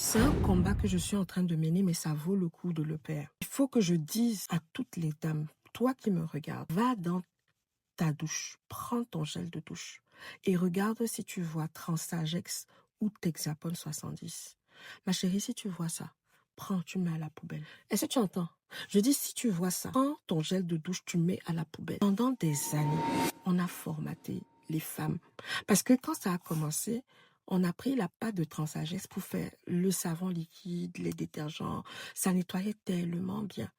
C'est un combat que je suis en train de mener, mais ça vaut le coup de le faire. Il faut que je dise à toutes les dames, toi qui me regardes, va dans ta douche, prends ton gel de douche et regarde si tu vois Transagex ou Texapon 70. Ma chérie, si tu vois ça, prends, tu mets à la poubelle. Est-ce que tu entends? Je dis si tu vois ça, prends ton gel de douche, tu mets à la poubelle. Pendant des années, on a formaté les femmes. Parce que quand ça a commencé, on a pris la pâte de Transagex pour faire le savon liquide, les détergents. Ça nettoyait tellement bien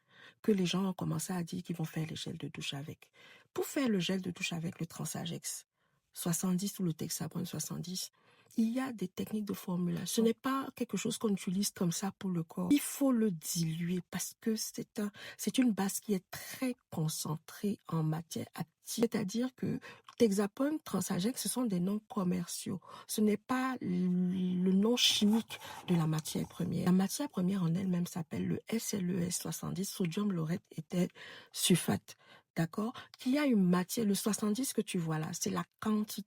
que les gens ont commencé à dire qu'ils vont faire les gels de douche avec. Pour faire le gel de douche avec le Transagex 70 ou le Texapon 70, il y a des techniques de formulation. Ce n'est pas quelque chose qu'on utilise comme ça pour le corps. Il faut le diluer parce que c'est une base qui est très concentrée en matière active. C'est-à-dire que Texapon, Transagex, ce sont des noms commerciaux. Ce n'est pas le nom chimique de la matière première. La matière première en elle-même s'appelle le SLES 70, sodium laureth éthers sulfate. D'accord? Qu'il y a une matière, le 70 que tu vois là, c'est la quantité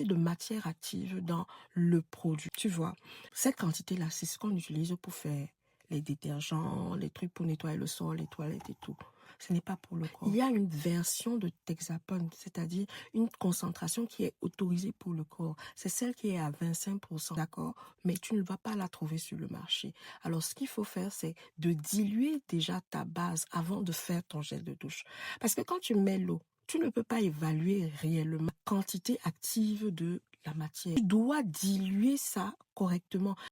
de matière active dans le produit. Tu vois, cette quantité-là, c'est ce qu'on utilise pour faire les détergents, les trucs pour nettoyer le sol, les toilettes et tout. Ce n'est pas pour le corps. Il y a une version de Texapon, c'est-à-dire une concentration qui est autorisée pour le corps. C'est celle qui est à 25%, d'accord? Mais tu ne vas pas la trouver sur le marché. Alors, ce qu'il faut faire, c'est de diluer déjà ta base avant de faire ton gel de douche. Parce que quand tu mets l'eau, tu ne peux pas évaluer réellement la quantité active de la matière. Tu dois diluer ça correctement.